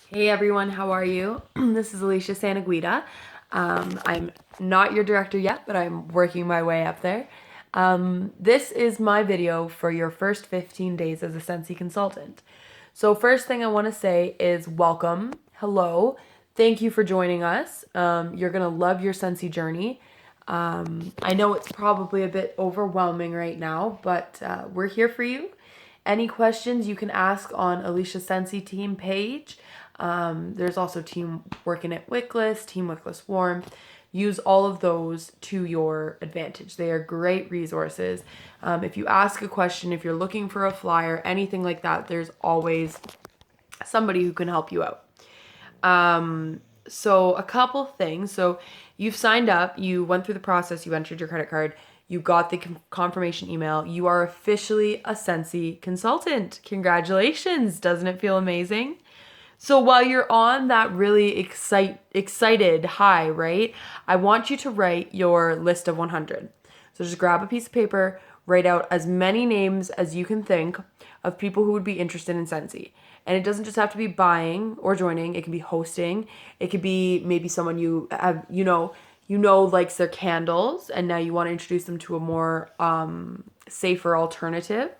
Hey everyone, how are you? This is Alicia Santaguida. I'm not your director yet, but I'm working my way up there. This is my video for your first 15 days as a Scentsy Consultant. So first thing I want to say is welcome, hello, thank you for joining us. You're going to love your Scentsy journey. I know it's probably a bit overwhelming right now, but we're here for you. Any questions you can ask on Alicia Scentsy team page. There's also Team Working at Wickless, Team Wickless Warmth. Use all of those to your advantage. They are great resources. If you ask a question, if you're looking for a flyer, anything like that, there's always somebody who can help you out. So a couple things. So you've signed up, you went through the process, you entered your credit card, you got the confirmation email. You are officially a Scentsy consultant. Congratulations. Doesn't it feel amazing? So while you're on that really excited high, right? I want you to write your list of 100. So just grab a piece of paper, write out as many names as you can think of people who would be interested in Scentsy. And it doesn't just have to be buying or joining. It can be hosting. It could be maybe someone you have, likes their candles, and now you want to introduce them to a more safer alternative.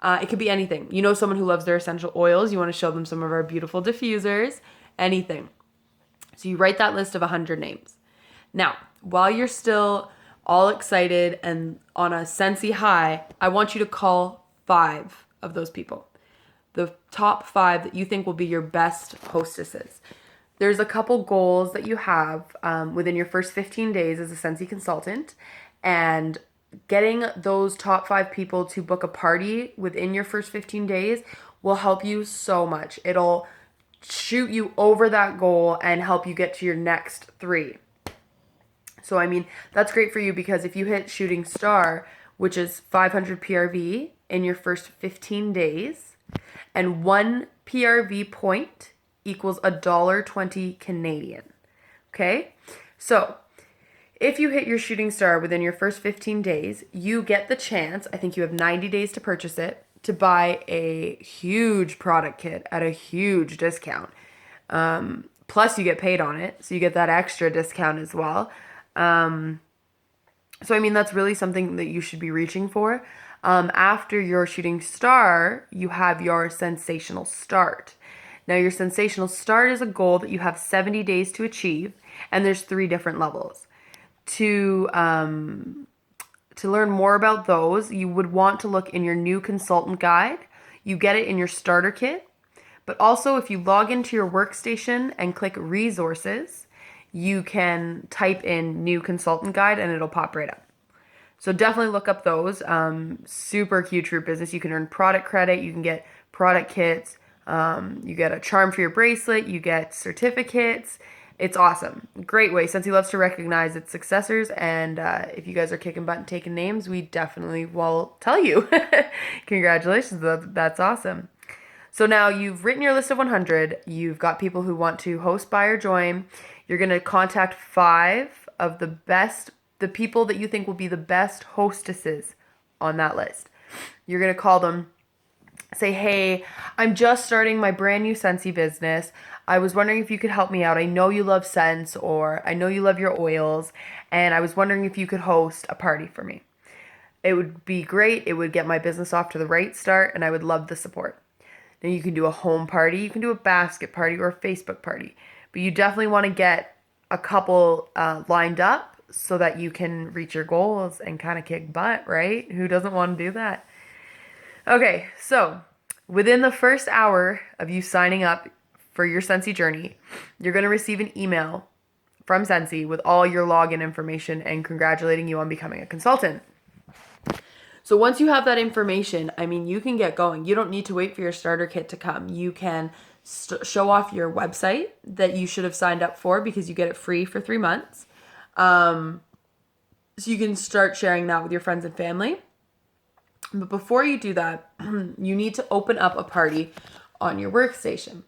It could be anything. You know someone who loves their essential oils. You want to show them some of our beautiful diffusers. Anything. So you write that list of 100 names. Now, while you're still all excited and on a Scentsy high, I want you to call 5 of those people. The top 5 that you think will be your best hostesses. There's a couple goals that you have within your first 15 days as a Scentsy consultant, and getting those top 5 people to book a party within your first 15 days will help you so much. It'll shoot you over that goal and help you get to your next 3. So, I mean, that's great for you because if you hit shooting star, which is 500 PRV in your first 15 days, and 1 PRV point equals $1.20 Canadian. Okay? So, if you hit your shooting star within your first 15 days, you get the chance, I think you have 90 days to purchase it, to buy a huge product kit at a huge discount. Plus you get paid on it, so you get that extra discount as well. So I mean, that's really something that you should be reaching for. After your shooting star, you have your sensational start. Now your sensational start is a goal that you have 70 days to achieve, and there's 3 different levels. To learn more about those, you would want to look in your new consultant guide. You get it in your starter kit. But also, if you log into your workstation and click resources, you can type in new consultant guide and it'll pop right up. So definitely look up those. Super huge for your business. You can earn product credit. You can get product kits. You get a charm for your bracelet. You get certificates. It's awesome. Great way. Scentsy loves to recognize its successors, and if you guys are kicking butt and taking names, we definitely will tell you. Congratulations. That's awesome. So now you've written your list of 100. You've got people who want to host, buy, or join. You're going to contact 5 of the people that you think will be the best hostesses on that list. You're going to call them. Say, hey, I'm just starting my brand new Scentsy business. I was wondering if you could help me out. I know you love scents, or I know you love your oils, and I was wondering if you could host a party for me. It would be great. It would get my business off to the right start, and I would love the support. Now you can do a home party, you can do a basket party, or a Facebook party, but you definitely want to get a couple lined up so that you can reach your goals and kind of kick butt, right? Who doesn't want to do that? Okay, so within the first hour of you signing up for your Scentsy journey, you're going to receive an email from Scentsy with all your login information and congratulating you on becoming a consultant. So once you have that information, I mean, you can get going. You don't need to wait for your starter kit to come. You can show off your website that you should have signed up for because you get it free for 3 months. So you can start sharing that with your friends and family. But before you do that, you need to open up a party on your workstation.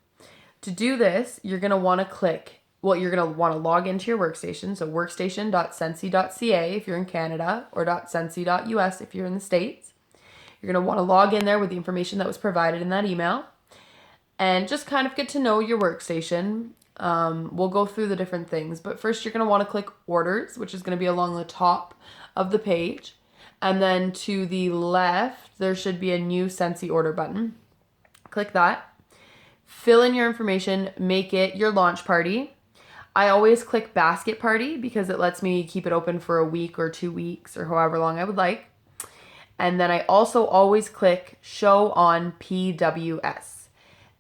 To do this, you're going to want to you're going to want to log into your workstation. So workstation.scentsy.ca if you're in Canada, or .scentsy.us if you're in the States. You're going to want to log in there with the information that was provided in that email. and just kind of get to know your workstation. We'll go through the different things, but first you're going to want to click orders, which is going to be along the top of the page. And then to the left, there should be a new Scentsy order button. Click that. Fill in your information, make it your launch party. I always click basket party because it lets me keep it open for a week or 2 weeks or however long I would like. And then I also always click show on PWS.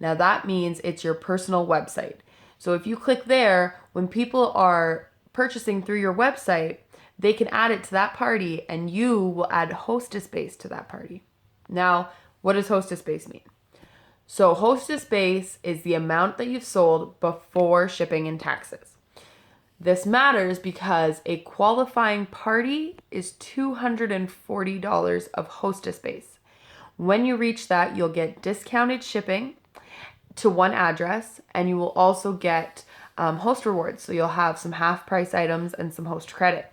Now that means it's your personal website. So if you click there, when people are purchasing through your website, they can add it to that party and you will add hostess base to that party. Now, what does hostess base mean? So hostess base is the amount that you've sold before shipping and taxes. This matters because a qualifying party is $240 of hostess base. When you reach that, you'll get discounted shipping to one address, and you will also get host rewards. So you'll have some half price items and some host credit.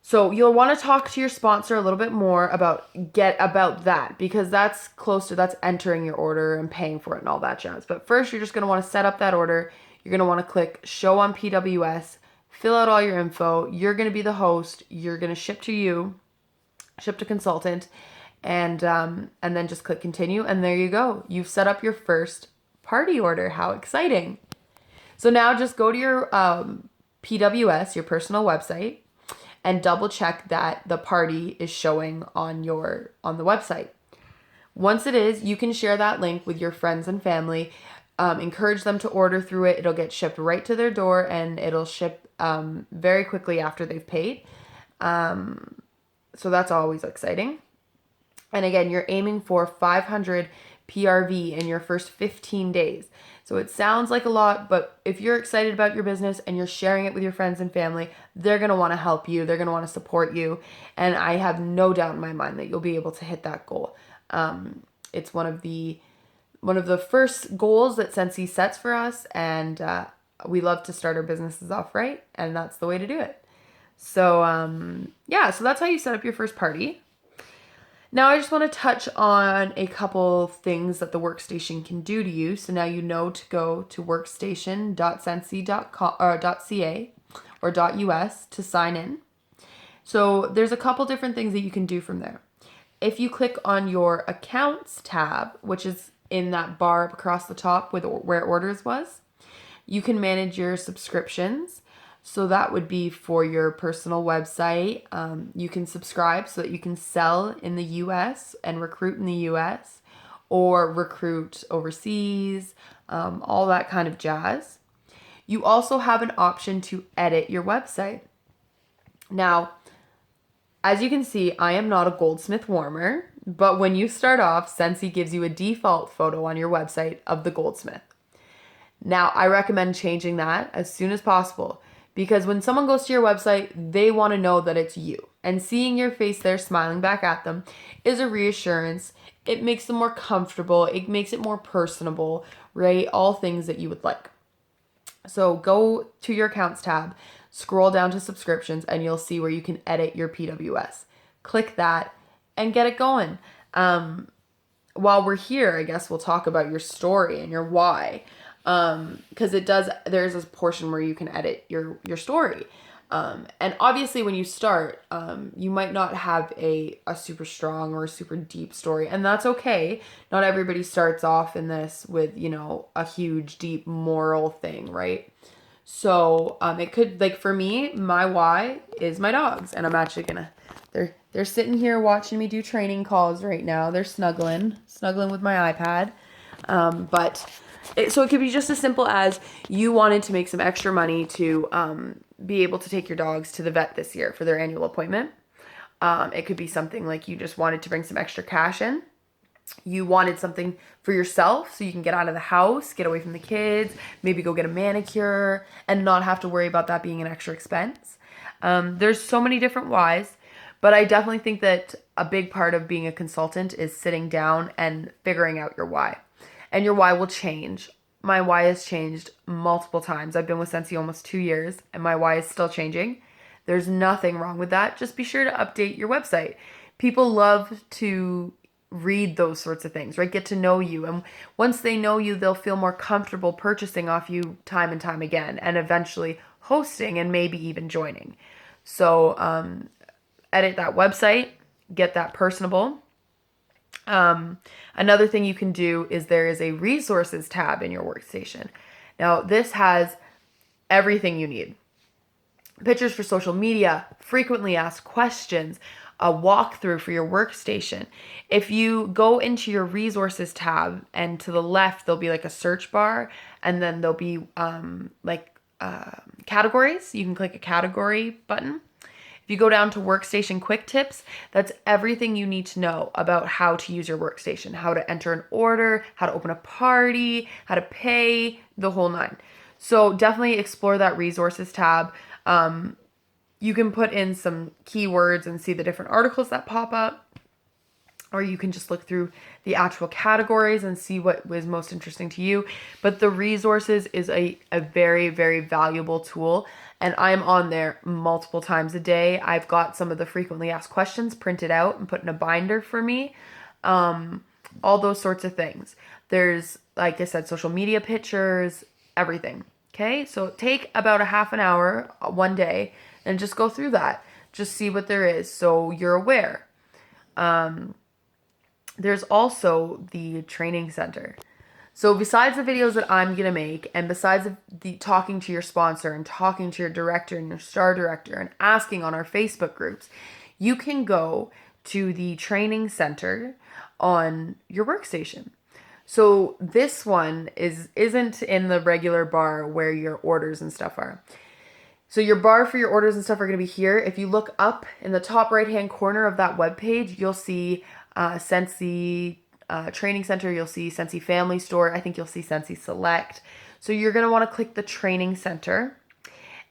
So you'll want to talk to your sponsor a little bit more about that, because that's entering your order and paying for it and all that jazz. But first, you're just going to want to set up that order. You're going to want to click show on PWS, fill out all your info. You're going to be the host. You're going to ship to consultant, and then just click continue. And there you go. You've set up your first party order. How exciting. So now just go to your PWS, your personal website, and double check that the party is showing on the website. Once it is, you can share that link with your friends and family. Encourage them to order through it. It'll get shipped right to their door, and it'll ship very quickly after they've paid. So that's always exciting. And again, you're aiming for 500 PRV in your first 15 days. So it sounds like a lot, but if you're excited about your business and you're sharing it with your friends and family, they're going to want to help you. They're going to want to support you. And I have no doubt in my mind that you'll be able to hit that goal. It's one of the first goals that Scentsy sets for us. And we love to start our businesses off right. And that's the way to do it. So so that's how you set up your first party. Now I just want to touch on a couple things that the workstation can do to you. So now you know to go to workstation.scentsy.ca or .us to sign in. So there's a couple different things that you can do from there. If you click on your accounts tab, which is in that bar across the top where orders was, you can manage your subscriptions. So that would be for your personal website. You can subscribe so that you can sell in the US and recruit in the US or recruit overseas, all that kind of jazz. You also have an option to edit your website. Now, as you can see, I am not a goldsmith warmer, but when you start off, Scentsy gives you a default photo on your website of the goldsmith. Now, I recommend changing that as soon as possible, because when someone goes to your website, they want to know that it's you. And seeing your face there smiling back at them is a reassurance. It makes them more comfortable. It makes it more personable, right? All things that you would like. So go to your accounts tab, scroll down to subscriptions, and you'll see where you can edit your PWS. Click that and get it going. While we're here, I guess we'll talk about your story and your why. Because there's this portion where you can edit your story. And obviously when you start, you might not have a super strong or a super deep story, and that's okay. Not everybody starts off in this with, a huge, deep moral thing, right? So, it could, like for me, my why is my dogs, and I'm actually they're sitting here watching me do training calls right now. They're snuggling with my iPad. So it could be just as simple as you wanted to make some extra money to be able to take your dogs to the vet this year for their annual appointment. It could be something like you just wanted to bring some extra cash in. You wanted something for yourself so you can get out of the house, get away from the kids, maybe go get a manicure and not have to worry about that being an extra expense. There's so many different whys, but I definitely think that a big part of being a consultant is sitting down and figuring out your why. And your why will change. My why has changed multiple times. I've been with Scentsy almost 2 years, and my why is still changing. There's nothing wrong with that. Just be sure to update your website. People love to read those sorts of things, right? Get to know you. And once they know you, they'll feel more comfortable purchasing off you time and time again, and eventually hosting and maybe even joining. So edit that website, get that personable. Another thing you can do is there is a resources tab in your workstation. Now, this has everything you need. Pictures for social media, frequently asked questions, a walkthrough for your workstation. If you go into your resources tab and to the left, there'll be like a search bar, and then there'll be categories. You can click a category button. If you go down to workstation quick tips, that's everything you need to know about how to use your workstation, how to enter an order, how to open a party, how to pay, the whole nine. So definitely explore that resources tab. You can put in some keywords and see the different articles that pop up, or you can just look through the actual categories and see what was most interesting to you. But the resources is a very, very valuable tool, and I'm on there multiple times a day. I've got some of the frequently asked questions printed out and put in a binder for me. All those sorts of things. There's, like I said, social media pictures, everything. Okay, so take about a half an hour one day and just go through that. Just see what there is so you're aware. There's also the training center. So besides the videos that I'm going to make, and besides the talking to your sponsor and talking to your director and your star director and asking on our Facebook groups, you can go to the training center on your workstation. So this one isn't in the regular bar where your orders and stuff are. So your bar for your orders and stuff are going to be here. If you look up in the top right-hand corner of that webpage, you'll see Scentsy Training Center. You'll see Scentsy Family Store. I think you'll see Scentsy Select. So you're going to want to click the Training Center.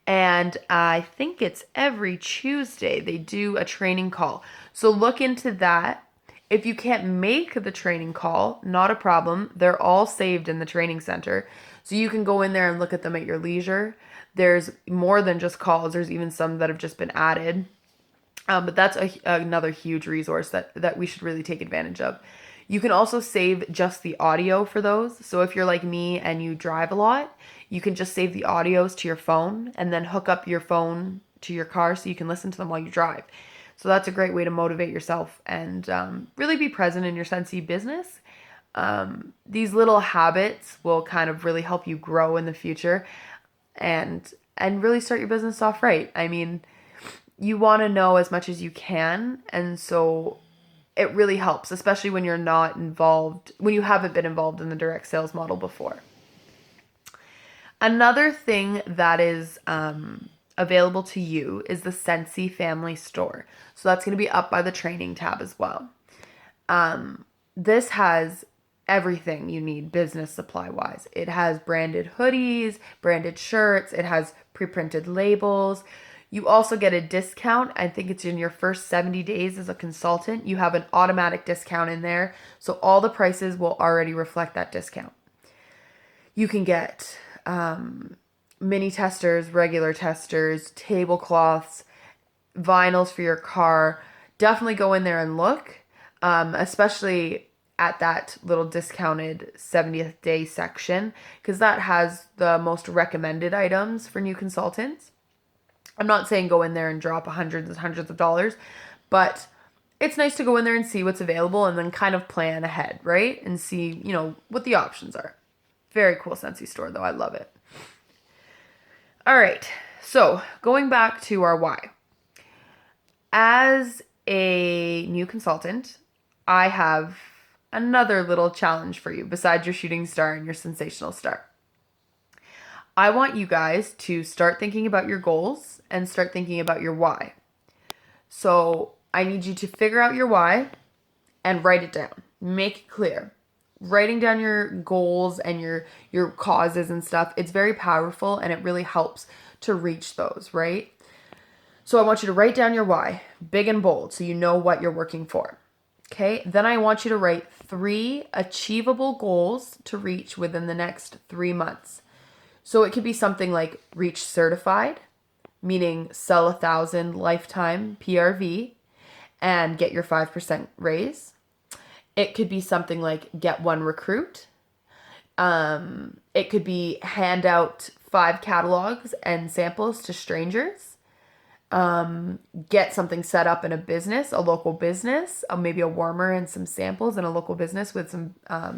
And I think it's every Tuesday they do a training call. So look into that. If you can't make the training call, not a problem. They're all saved in the training center. So you can go in there and look at them at your leisure. There's more than just calls. There's even some that have just been added. But that's another huge resource that we should really take advantage of. You can also save just the audio for those. So if you're like me and you drive a lot, you can just save the audios to your phone and then hook up your phone to your car so you can listen to them while you drive. So that's a great way to motivate yourself and really be present in your Scentsy business. These little habits will kind of really help you grow in the future and really start your business off right. I mean, you want to know as much as you can, and so it really helps, especially when you're not involved, when you haven't been involved in the direct sales model before. Another thing that is available to you is the Scentsy Family Store. So that's going to be up by the training tab as well. This has everything you need business supply wise. It has branded hoodies, branded shirts, it has pre-printed labels. You also get a discount. I think it's in your first 70 days as a consultant. You have an automatic discount in there. So all the prices will already reflect that discount. You can get mini testers, regular testers, tablecloths, vinyls for your car. Definitely go in there and look, especially at that little discounted 70th day section, because that has the most recommended items for new consultants. I'm not saying go in there and drop hundreds and hundreds of dollars, but it's nice to go in there and see what's available and then kind of plan ahead, right? And see, what the options are. Very cool Scentsy store, though. I love it. All right. So going back to our why. As a new consultant, I have another little challenge for you besides your shooting star and your sensational star. I want you guys to start thinking about your goals and start thinking about your why. So I need you to figure out your why and write it down. Make it clear. Writing down your goals and your causes and stuff, it's very powerful and it really helps to reach those, right? So I want you to write down your why, big and bold, so you know what you're working for. Okay, then I want you to write 3 achievable goals to reach within the next 3 months. So it could be something like reach certified, meaning sell 1,000 lifetime PRV and get your 5% raise. It could be something like get one recruit. It could be hand out 5 catalogs and samples to strangers. Get something set up in a business, a local business, maybe a warmer and some samples in a local business with some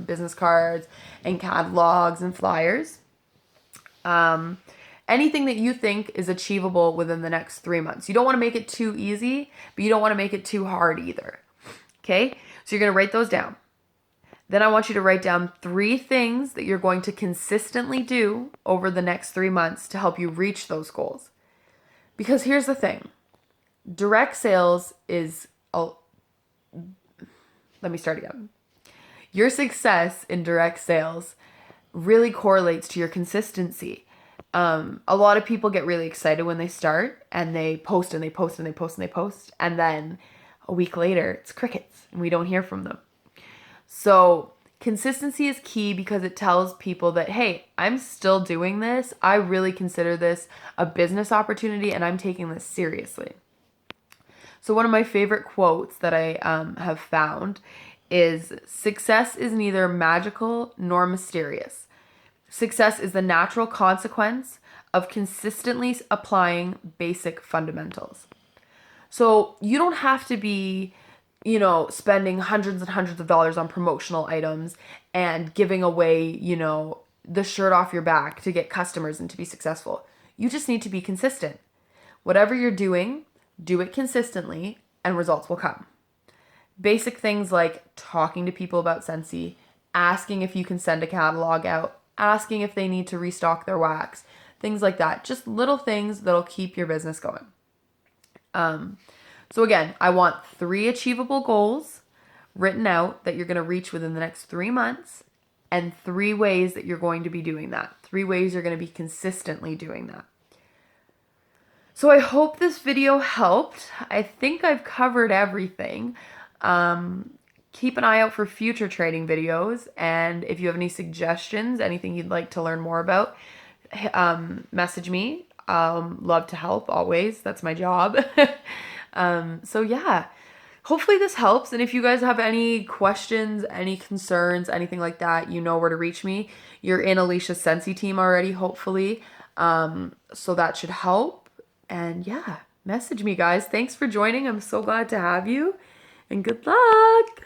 business cards and catalogs and flyers. Anything that you think is achievable within the next 3 months. You don't want to make it too easy, but you don't want to make it too hard either. Okay? So you're going to write those down. Then I want you to write down 3 things that you're going to consistently do over the next 3 months to help you reach those goals. Because here's the thing. Direct sales is let me start again. Your success in direct sales really correlates to your consistency. A lot of people get really excited when they start and they post and they post and they post and they post. And then a week later, it's crickets and we don't hear from them. So consistency is key because it tells people that, hey, I'm still doing this. I really consider this a business opportunity and I'm taking this seriously. So one of my favorite quotes that I have found is, success is neither magical nor mysterious. Success is the natural consequence of consistently applying basic fundamentals. So you don't have to be, spending hundreds and hundreds of dollars on promotional items and giving away, the shirt off your back to get customers and to be successful. You just need to be consistent. Whatever you're doing, do it consistently and results will come. Basic things like talking to people about Scentsy, asking if you can send a catalog out, asking if they need to restock their wax, things like that. Just little things that'll keep your business going. So again, I want 3 achievable goals written out that you're going to reach within the next 3 months and 3 ways that you're going to be doing that. 3 ways you're going to be consistently doing that. So I hope this video helped. I think I've covered everything. Keep an eye out for future trading videos. And if you have any suggestions, anything you'd like to learn more about, message me. Love to help always. That's my job. So yeah, hopefully this helps. And if you guys have any questions, any concerns, anything like that, you know where to reach me. You're in Alicia's Scentsy team already, hopefully. So that should help. And yeah, message me, guys. Thanks for joining. I'm so glad to have you. And good luck.